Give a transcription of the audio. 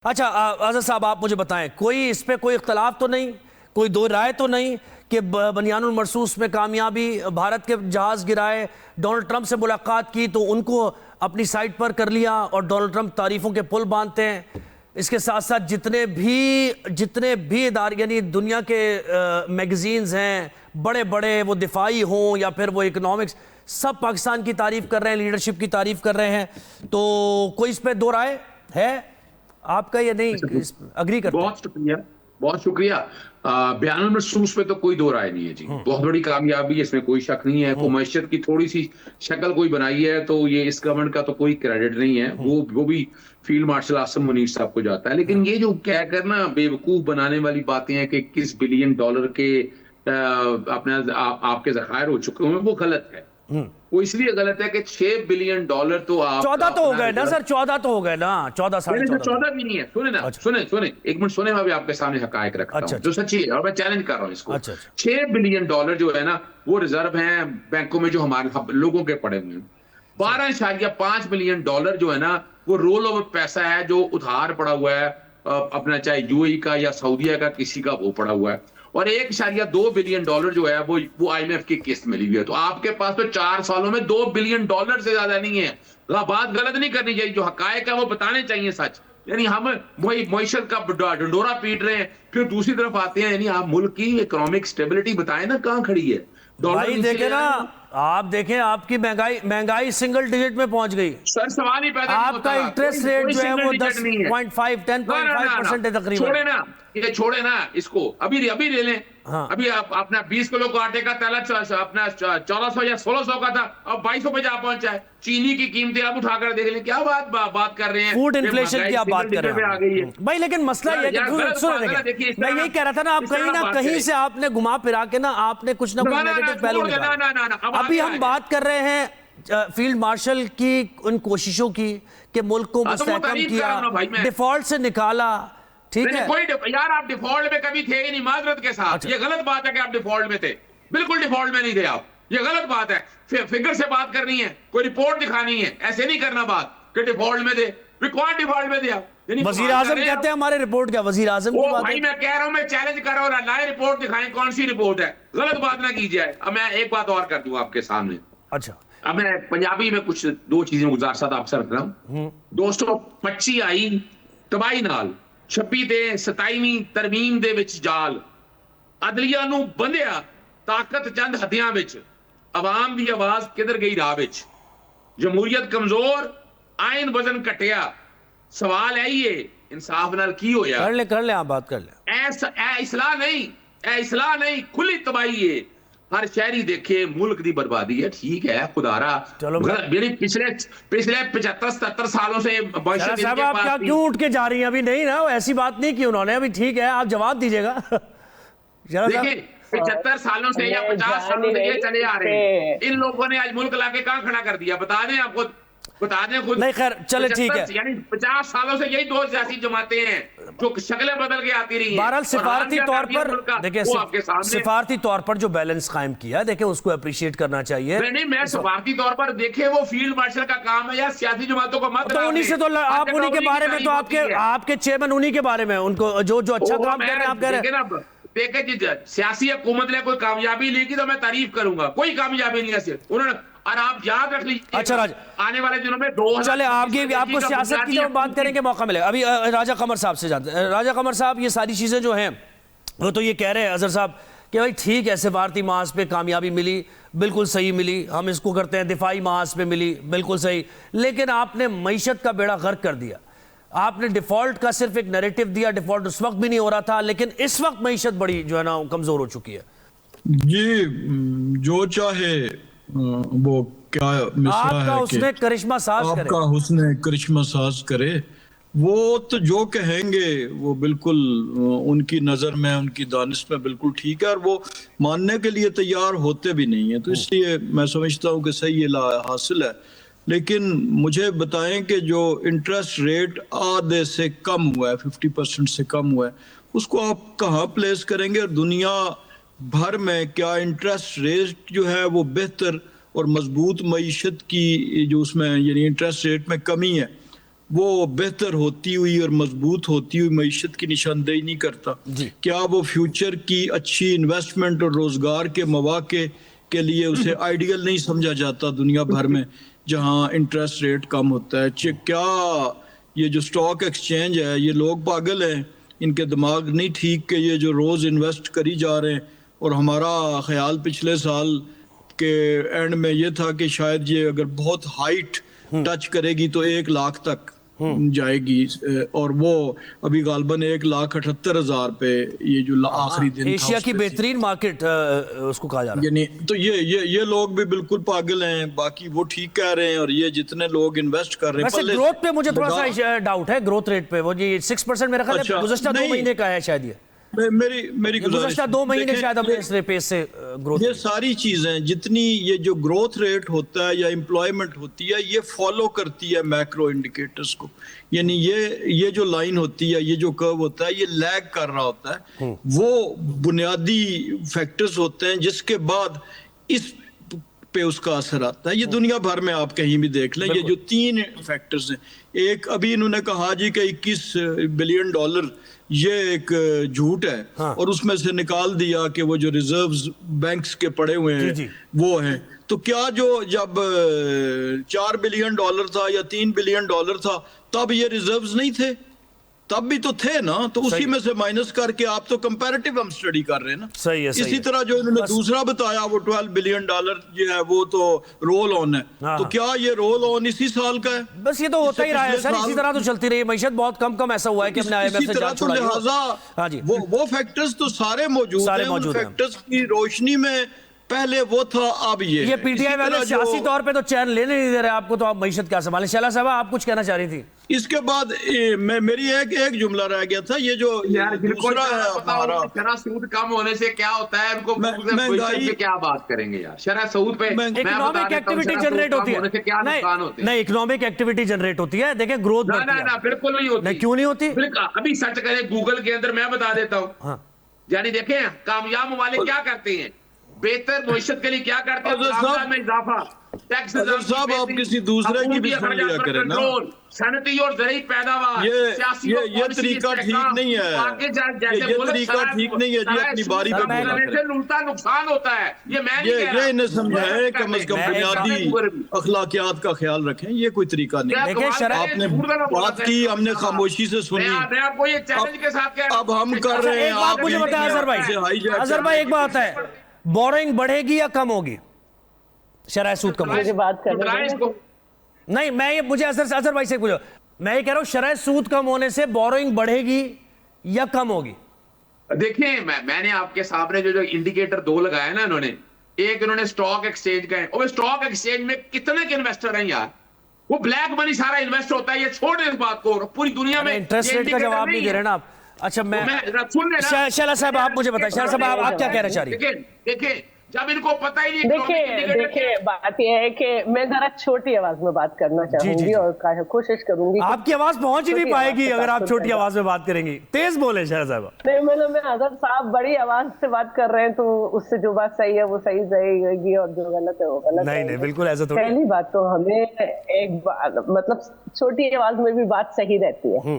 अच्छा आज़ाद साहब, आप मुझे बताएं, कोई इस पे कोई इख्तलाफ तो नहीं, कोई दो राय तो नहीं कि बनियानुल मरसूस में कामयाबी, भारत के जहाज़ गिराए, डोनाल्ड ट्रंप से मुलाकात की तो उनको अपनी साइड पर कर लिया और डोनाल्ड ट्रंप तारीफ़ों के पुल बांधते हैं। इसके साथ साथ जितने भी इदारे यानी दुनिया के मैगज़ीन्स हैं, बड़े बड़े, वो दिफाई हों या फिर वो इकनॉमिक्स, सब पाकिस्तान की तारीफ़ कर रहे हैं, लीडरशिप की तारीफ़ कर रहे हैं। तो कोई इस पर दो राय है आपका या नहीं? अग्री करते? बहुत शुक्रिया, बहुत शुक्रिया। बयानुल मरसूस पे तो कोई दो राय नहीं है जी। बहुत बड़ी कामयाबी है, इसमें कोई शक नहीं है। को मैशत की थोड़ी सी शक्ल कोई बनाई है तो ये इस गवर्नमेंट का तो कोई क्रेडिट नहीं है, वो भी फील्ड मार्शल आसिम मुनीर साहब को जाता है। लेकिन ये जो क्या करना बेवकूफ बनाने वाली बातें हैं कि $21 बिलियन के अपने आपके ज़खायर हो चुके हैं, वो गलत है। वो इसलिए गलत है कि $6 बिलियन तो आप 14 तो हो गए ना सर, 14 तो हो गए ना, 14 साढ़े 14 भी नहीं है। सुने ना, अच्छा। सुने एक मिनट सुने, मैं भी आपके सामने हकायक रखता अच्छा, हूं जो सच्ची है और मैं चैलेंज कर रहा हूं इसको। अच्छा। $6 बिलियन जो है ना, वो रिजर्व हैं बैंकों में जो हमारे लोगों के पड़े हुए हैं। $12.5 बिलियन जो है ना, वो रोल ओवर पैसा है जो उधार पड़ा हुआ है, अपना चाहे यूएई का या सऊदीया का, किसी का वो पड़ा हुआ है। और $1.2 बिलियन जो है वो आईएमएफ की किस्त मिली हुई है। तो आपके पास तो 4 सालों में $2 बिलियन से ज्यादा नहीं है। बात गलत नहीं करनी चाहिए, जो हकायक है वो बताने चाहिए सच। यानी हम वही मईशत का ढंडोरा पीट रहे हैं, फिर दूसरी तरफ आते हैं। यानी आप मुल्क की इकोनॉमिक स्टेबिलिटी बताएं ना, कहां खड़ी है? भाई देखे ना, आप देखें आपकी महंगाई सिंगल डिजिट में पहुंच गई। सर सवाल ही पैदा नहीं होता। आपका इंटरेस्ट रेट जो है वो 10.5% है तकरीबन। छोड़े ना, ये छोड़े ना इसको, अभी ले लें। हाँ। अभी आप अपना 20 किलो का आटे का तेल अपना 1400 या 1600 का था, अब 2200 पे जा पहुंचा है। चीनी की कीमतें आप उठाकर देख लें, क्या बात कर रहे हैं? फूड इन्फ्लेशन की आप बात कर रहे हैं भाई। लेकिन मसला ये है कि मैं यही कह रहा था ना, आप कहीं ना कहीं से आपने घुमा फिरा के ना आपने कुछ ना कुछ नेगेटिव पहलू निकाला। अभी हम बात कर रहे हैं फील्ड मार्शल की उन कोशिशों की कि मुल्क को मुस्तहकम किया, डिफॉल्ट से निकाला, ठीक है? कोई यार, आप डिफॉल्ट में कभी थे ही नहीं, माजरत के साथ। ये गलत बात है कि आप डिफॉल्ट में थे, बिल्कुल डिफॉल्ट में नहीं थे आप, ये गलत बात है। फिगर से बात करनी है, कोई रिपोर्ट दिखानी है, ऐसे नहीं करना बात कि डिफॉल्ट में थे। कौन डिफॉल्ट में थे आप? वजीर आजम कहते हैं हमारे रिपोर्ट क्या, वजीर आजम की बात भाई मैं कह रहा हूं, मैं चैलेंज कर रहा हूं, लाए रिपोर्ट दिखाएं, कौन सी रिपोर्ट है? गलत बात ना कीजिए। अब मैं एक बात और कर दूं आपके सामने। अच्छा, अब मैं पंजाबी में कुछ दो चीजें गुजार साथ आपसे रख रहा हूं। दोस्तों, 25 आई तबाही नाल 26 ਤੇ 27ਵੀਂ ਤਰਮੀਮ ਦੇ ਵਿੱਚ ਜਾਲ, ਅਦਲੀਆ ਨੂੰ ਬੰਧਿਆ ਤਾਕਤ ਚੰਦ ਹੱਥਿਆਂ ਵਿੱਚ, ਆਵਾਮ ਦੀ ਆਵਾਜ਼ ਕਿਧਰ ਗਈ ਰਾਹ ਵਿੱਚ, ਜਮਹੂਰੀਅਤ ਕਮਜ਼ੋਰ, ਆਇਨ ਵਜ਼ਨ ਘਟਿਆ, ਸਵਾਲ ਹੈ ਇਹ इंसाफ नाल की होया? कर ले आप बात कर ले। इस्लाह नहीं खुली तबाही है। हर शहरी देखे मुल्क की बर्बादी है। ठीक है खुदारा, चलो पिछले 75-77 सालों से साहब आप क्या क्यों उठ के जा रही हैं? अभी नहीं ना, ऐसी बात नहीं की उन्होंने अभी। ठीक है, आप जवाब दीजिएगा। देखिए 75 सालों से या 50 सालों से ये चले आ रहे हैं। इन लोगों ने आज मुल्क लाके कहां खड़ा कर दिया? बता दें आपको, बता दें खुद। नहीं खैर चले, ठीक है। यानी 50 सालों से यही दो सियासी जमातें हैं जो शक्लें बदल के आती रही हैं। बहरहाल सिफारती तौर पर देखिए, सिफारती तौर पर जो बैलेंस कायम किया, देखिए उसको अप्रिशिएट करना चाहिए। नहीं, मैं सिफारती तौर पर देखे वो फील्ड मार्शल का काम है या सियासी जमातों को मत। तो उन्हीं से तो आप उन्हीं के बारे में तो आपके चेयरमैन उन्हीं के बारे में, उनको जो अच्छा काम कर रहे हैं आप कह रहे हैं। देखे जी, सियासी हुकूमत ने कोई कामयाबी ली की तो मैं तारीफ करूंगा, कोई कामयाबी नहीं है उन्होंने। और आप याद रख लीजिए, अच्छा राजा, आने वाले दिनों में 2000 चले आपको सियासत की जब बात करेंगे मौका मिलेगा। अभी राजा कमर साहब से जाते हैं। राजा कमर साहब, ये सारी चीजें जो हैं वो तो ये कह रहे हैं अजहर साहब कि भाई ठीक है, सिफारती महाज पे कामयाबी मिली, बिल्कुल सही मिली, हम इसको करते हैं। दिफाई महाज पे मिली, बिल्कुल सही। लेकिन आपने मईशत का बेड़ा गर्क कर दिया। आपने डिफॉल्ट का सिर्फ एक नैरेटिव दिया, डिफॉल्ट उस वक्त भी नहीं हो रहा था, लेकिन इस वक्त मईशत बड़ी जो है ना कमजोर हो चुकी है। जी, जो चाहे वो क्या मिसरा है उसने करिश्मा साज करे, आपका हुस्न करिश्मा साज करे, वो तो जो कहेंगे वो बिल्कुल उनकी नज़र में, उनकी दानिश में बिल्कुल ठीक है, और वो मानने के लिए तैयार होते भी नहीं है। तो इसलिए मैं समझता हूँ कि सही ये हासिल है। लेकिन मुझे बताएं कि जो इंटरेस्ट रेट आधे से कम हुआ है, 50% से कम हुआ है, उसको आप कहाँ प्लेस करेंगे? और दुनिया भर में क्या इंटरेस्ट रेट जो है वो बेहतर और मजबूत मईशत की जो उसमें यानी इंटरेस्ट रेट में कमी है, वो बेहतर होती हुई और मजबूत होती हुई मईशत की निशानदेही नहीं करता। क्या वो फ्यूचर की अच्छी इन्वेस्टमेंट और रोजगार के मौके के लिए उसे आइडियल नहीं समझा जाता दुनिया भर में जहां इंटरेस्ट रेट कम होता है? क्या ये जो स्टॉक एक्सचेंज है, ये लोग पागल हैं, इनके दिमाग नहीं ठीक कि ये जो रोज इन्वेस्ट करी जा रहे हैं? और हमारा ख्याल पिछले साल के एंड में ये था कि शायद ये अगर बहुत हाइट टच करेगी तो 1 लाख तक जाएगी, और वो अभी गालबन 1,78,000 पे ये जो आखिरी दिन था एशिया की बेहतरीन मार्केट उसको कहा जा रहा है। यानी तो ये लोग भी बिल्कुल पागल हैं, बाकी वो ठीक कह रहे हैं, और ये जितने लोग इन्वेस्ट कर रहे हैं। वैसे ग्रोथ पे मुझे थोड़ा सा डाउट है, ग्रोथ रेट पे वो जी 6% मेरा ख्याल है गुज़श्ता 2 महीने का है शायद। ये मेरी गुज़श्ता 2 महीने शायद हमने इस पेस से ग्रोथ। ये सारी चीजें जितनी ये जो ग्रोथ रेट होता है या एम्प्लॉयमेंट होती है, ये फॉलो करती है मैक्रो इंडिकेटर्स को। यानी ये जो लाइन होती है, ये जो कर्व होता है, ये लैग कर रहा होता है। वो बुनियादी फैक्टर्स होते हैं जिसके बाद इस पे उसका असर आता है। ये दुनिया भर में आप कहीं भी देख लें, ये जो 3 फैक्टर्स हैं। एक अभी इन्होंने कहा जी कि $21 बिलियन ये एक झूठ है, हाँ। और उसमें से निकाल दिया कि वो जो रिजर्व्स बैंक्स के पड़े हुए हैं जी। वो हैं। तो क्या जो जब $4 बिलियन था या $3 बिलियन था, तब ये रिजर्व्स नहीं थे? तब भी तो थे ना। तो उसी में से माइनस करके आप तो कंपैरेटिव हम स्टडी कर रहे हैं ना। सही है, इसी तरह जो इन्होंने दूसरा बताया वो $12 बिलियन जो है वो तो रोल ऑन है। तो क्या ये रोल ऑन इसी साल का है? बस ये तो होता ही रहा है सर, इसी तरह तो चलती रही मईशत। बहुत कम ऐसा हुआ है कि हमने IMF से जान छुड़ाई। लिहाजा वो फैक्टर्स तो सारे मौजूद हैं। उन फैक्टर्स की रोशनी में पहले वो था, अब ये पीटीआई वाले सियासी तौर पे तो चैन लेने नहीं दे रहे आपको, तो आप मईशत क्या संभालें? शैला साहब आप कुछ कहना चाह रही थी? इसके बाद मेरी एक जुमला रह गया था। ये जो दूसरा है हमारा शरह सूद कम होने से क्या होता है, उनको महंगाई पे क्या बात करेंगे यार? शरह सूद पे इकोनॉमिक एक्टिविटी जनरेट होती है, क्या नुकसान होते हैं? नहीं, इकोनॉमिक एक्टिविटी जनरेट होती है। देखिए ग्रोथ ना बिल्कुल नहीं होती। क्यों नहीं होती? अभी सर्च करें गूगल के अंदर, मैं बता देता हूँ। यानी देखें कामयाब वाले क्या करते हैं, बेहतर भविष्य के लिए क्या करते हैं, में इजाफा, टैक्स साहब आप किसी दूसरे की भी सुन लिया करें ना। सनती और ज़रूरी पैदावार, ये तरीका ठीक नहीं है। ये तरीका ठीक नहीं है जी। अपनी बारी पे उल्टा नुकसान होता है। ये मैं नहीं कह रहा। ये इन्हें समझाएं, कम से कम बुनियादी अखलाकियात का ख्याल रखें। ये कोई तरीका नहीं। आपने बात की, हमने खामोशी से सुनी। मैं आपको ये चैलेंज के साथ कह रहा हूं। अब हम कर रहे हैं। आप मुझे बताएं अजहर भाई, एक बात है, बोरोइंग बढ़ेगी या कम होगी? शरह सूद कम होगी? नहीं, मैं ये मुझे अजहर भाई से पूछो, मैं ये कह रहा हूं शरह सूद कम होने से बोरोइंग बढ़ेगी या कम होगी? देखिए मैंने आपके सामने जो इंडिकेटर 2 लगाया ना इन्होंने, एक इन्होंने स्टॉक एक्सचेंज का है, और स्टॉक एक्सचेंज में कितने के इन्वेस्टर हैं यार? वो ब्लैक मनी सारा इन्वेस्ट होता है। ये छोड़ इस बात को, पूरी दुनिया में इंटरेस्ट रेट का जवाब नहीं दे रहे ना आप। अच्छा शैला साहब आप मुझे बताएं, शैला साहब आप क्या कहना चाह रही हैं? देखिए जब इनको पता ही नहीं। देखिए बात यह है कि मैं जरा छोटी आवाज में बात करना चाहूंगी और कोशिश करूंगी। आपकी आवाज पहुंच ही नहीं पाएगी अगर आप छोटी आवाज में बात करेंगी। तेज बोले शैला साहब। नहीं मतलब मैं अजहर साहब बड़ी आवाज से बात कर रहे हैं, तो उससे जो बात सही है वो सही रहेगी और जो गलत है वो गलत। नहीं बिल्कुल ऐसा थोड़ी। पहली बात तो हमें एक मतलब छोटी आवाज में भी बात सही रहती है।